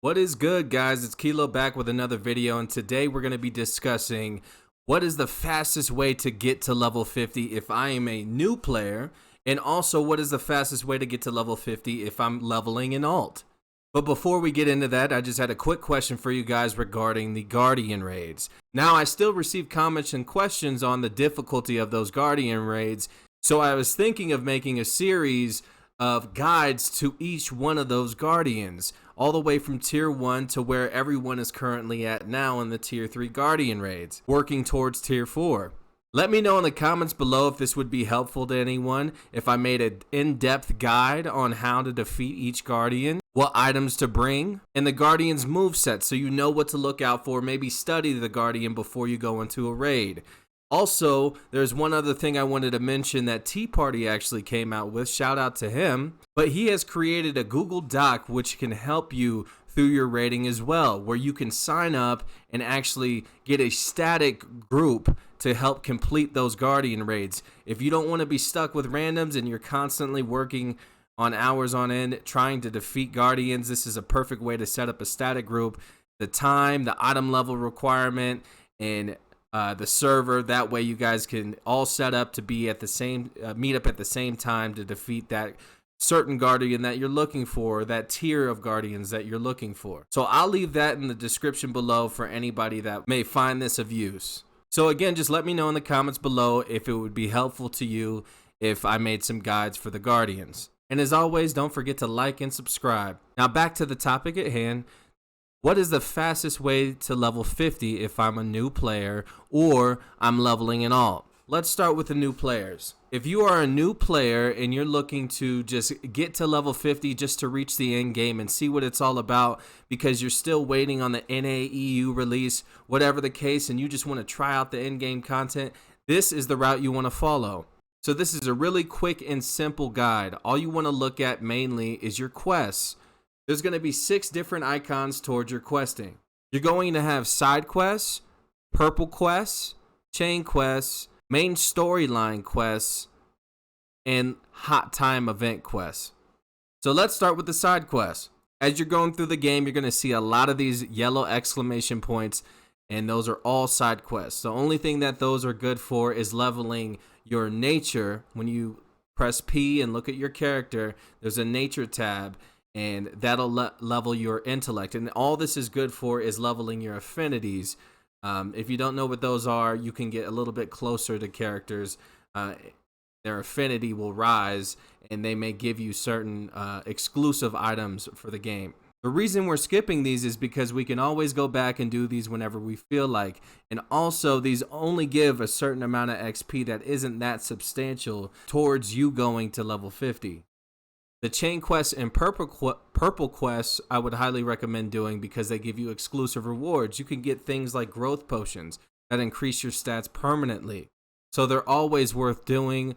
What is good, guys? It's Kilo back with another video, and today we're going to be discussing what is the fastest way to get to level 50 if I am a new player, and also what is the fastest way to get to level 50 if I'm leveling in alt. But before we get into that, I just had a quick question for you guys regarding the Guardian raids. Now, I still receive comments and questions on the difficulty of those Guardian raids, so I was thinking of making a series of guides to each one of those Guardians, all the way from tier 1 to where everyone is currently at now in the tier 3 Guardian raids, working towards tier 4. Let me know in the comments below if this would be helpful to anyone, if I made an in-depth guide on how to defeat each Guardian, what items to bring, and the Guardian's moveset so you know what to look out for. Maybe study the Guardian before you go into a raid. Also, there's one other thing I wanted to mention that Tea Party actually came out with. Shout out to him. But he has created a Google Doc which can help you through your raiding as well, where you can sign up and actually get a static group to help complete those Guardian raids. If you don't want to be stuck with randoms and you're constantly working on hours on end trying to defeat Guardians, this is a perfect way to set up a static group. The time, the item level requirement, and the server, that way you guys can all set up to be at the same meet up at the same time to defeat that certain Guardian that you're looking for, that tier of Guardians that you're looking for. So I'll leave that in the description below for anybody that may find this of use. So again, just let me know in the comments below if it would be helpful to you if I made some guides for the Guardians. And as always, don't forget to like and subscribe. Now back to the topic at hand. What is the fastest way to level 50 if I'm a new player or I'm leveling in alt? Let's start with the new players. If you are a new player and you're looking to just get to level 50 just to reach the end game and see what it's all about because you're still waiting on the NAEU release, whatever the case, and you just want to try out the end game content, this is the route you want to follow. So this is a really quick and simple guide. All you want to look at mainly is your quests. There's going to be 6 different icons towards your questing. You're going to have side quests, purple quests, chain quests, main storyline quests, and hot time event quests. So let's start with the side quests. As you're going through the game, you're going to see a lot of these yellow exclamation points, and those are all side quests. The only thing that those are good for is leveling your nature. When you press P and look at your character, there's a nature tab, and that'll level your intellect. And all this is good for is leveling your affinities. If you don't know what those are, you can get a little bit closer to characters. Their affinity will rise, and they may give you certain exclusive items for the game. The reason we're skipping these is because we can always go back and do these whenever we feel like. And also, these only give a certain amount of XP that isn't that substantial towards you going to level 50. The chain quests and purple quests I would highly recommend doing because they give you exclusive rewards. You can get things like growth potions that increase your stats permanently. So they're always worth doing.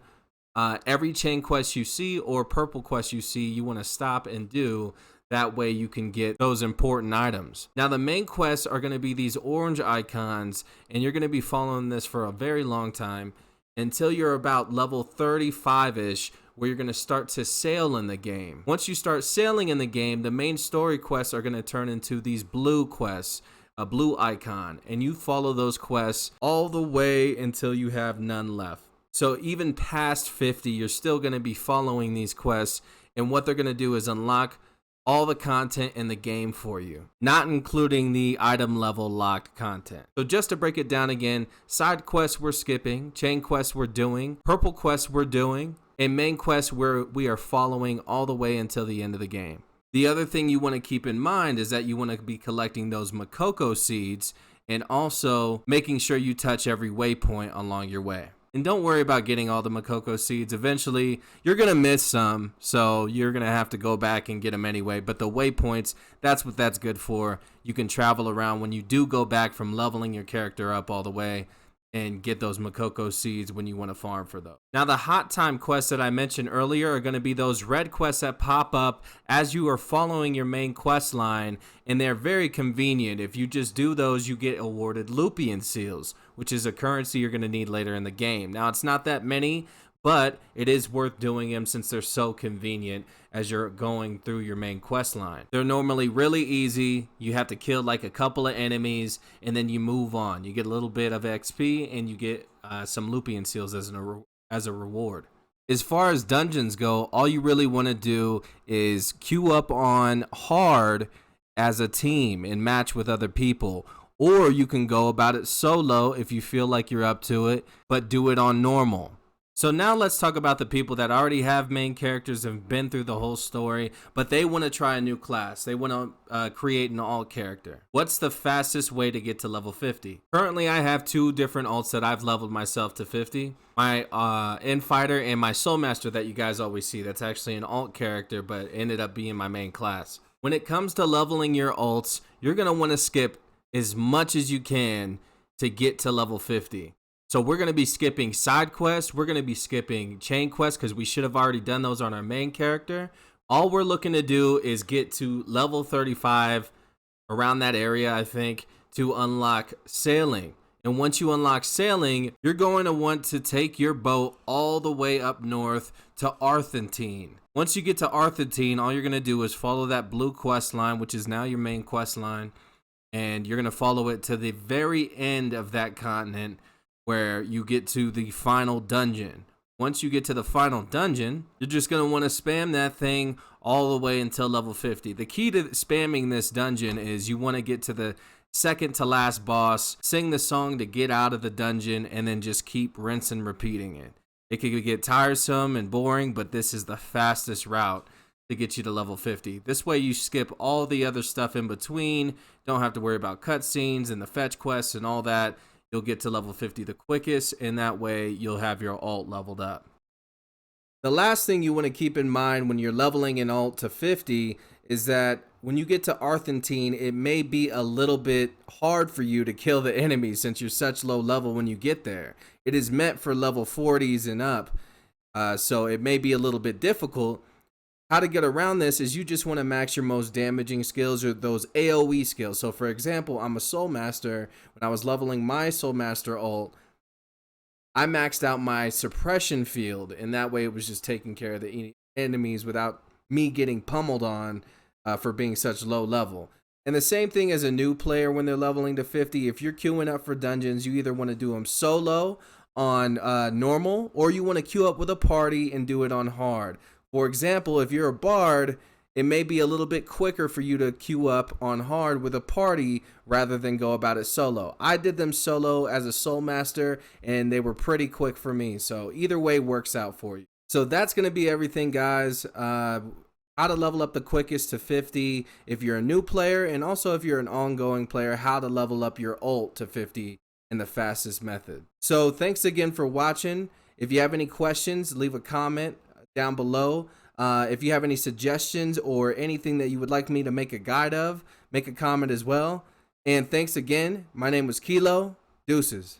Every chain quest you see or purple quest you see, you want to stop and do. That way you can get those important items. Now the main quests are going to be these orange icons, and you're going to be following this for a very long time until you're about level 35-ish, where you're going to start to sail in the game. Once you start sailing in the game, the main story quests are going to turn into these blue quests, a blue icon, and you follow those quests all the way until you have none left. So even past 50, you're still going to be following these quests, and what they're going to do is unlock all the content in the game for you, not including the item level locked content. So just to break it down again, side quests we're skipping, chain quests we're doing, purple quests we're doing, and main quests where we are following all the way until the end of the game. The other thing you want to keep in mind is that you want to be collecting those Makoko seeds and also making sure you touch every waypoint along your way. And don't worry about getting all the Makoko seeds. Eventually, you're going to miss some, so you're going to have to go back and get them anyway. But the waypoints, that's what that's good for. You can travel around when you do go back from leveling your character up all the way and get those Makoko seeds when you want to farm for those. Now the hot time quests that I mentioned earlier are going to be those red quests that pop up as you are following your main quest line, and they're very convenient. If you just do those, you get awarded Lupian seals, which is a currency you're going to need later in the game. Now it's not that many, but it is worth doing them since they're so convenient as you're going through your main quest line. They're normally really easy. You have to kill like a couple of enemies and then you move on. You get a little bit of XP and you get some Lupian seals as a reward. As far as dungeons go, all you really want to do is queue up on hard as a team and match with other people. Or you can go about it solo if you feel like you're up to it, but do it on normal. So now let's talk about the people that already have main characters and have been through the whole story, but they want to try a new class. They want to create an alt character. What's the fastest way to get to level 50? Currently, I have 2 different alts that I've leveled myself to 50. My Infighter and my Soulmaster that you guys always see. That's actually an alt character, but ended up being my main class. When it comes to leveling your alts, you're going to want to skip as much as you can to get to level 50. So we're going to be skipping side quests. We're going to be skipping chain quests because we should have already done those on our main character. All we're looking to do is get to level 35, around that area, I think, to unlock sailing. And once you unlock sailing, you're going to want to take your boat all the way up north to Arthentine. Once you get to Arthentine, all you're going to do is follow that blue quest line, which is now your main quest line. And you're going to follow it to the very end of that continent, where you get to the final dungeon. Once you get to the final dungeon, you're just going to want to spam that thing all the way until level 50. The key to spamming this dungeon is you want to get to the second to last boss, sing the song to get out of the dungeon, and then just keep rinsing and repeating it. It could get tiresome and boring, but this is the fastest route to get you to level 50. This way you skip all the other stuff in between, don't have to worry about cutscenes and the fetch quests and all that. You'll get to level 50 the quickest, and that way you'll have your alt leveled up. The last thing you want to keep in mind when you're leveling an alt to 50 is that when you get to Arthentine, it may be a little bit hard for you to kill the enemies since you're such low level when you get there. It is meant for level 40s and up, so it may be a little bit difficult. How to get around this is you just want to max your most damaging skills or those AoE skills. So for example, I'm a Soulmaster. When I was leveling my Soulmaster ult, I maxed out my suppression field, and that way it was just taking care of the enemies without me getting pummeled on for being such low level. And the same thing as a new player when they're leveling to 50. If you're queuing up for dungeons, you either want to do them solo on normal, or you want to queue up with a party and do it on hard. For example, if you're a bard, it may be a little bit quicker for you to queue up on hard with a party rather than go about it solo. I did them solo as a Soulmaster, and they were pretty quick for me. So either way works out for you. So that's going to be everything, guys. How to level up the quickest to 50 if you're a new player, and also if you're an ongoing player, how to level up your ult to 50 in the fastest method. So thanks again for watching. If you have any questions, leave a comment down below. If you have any suggestions or anything that you would like me to make a guide of, make a comment as well. And thanks again. My name was Kilo. Deuces.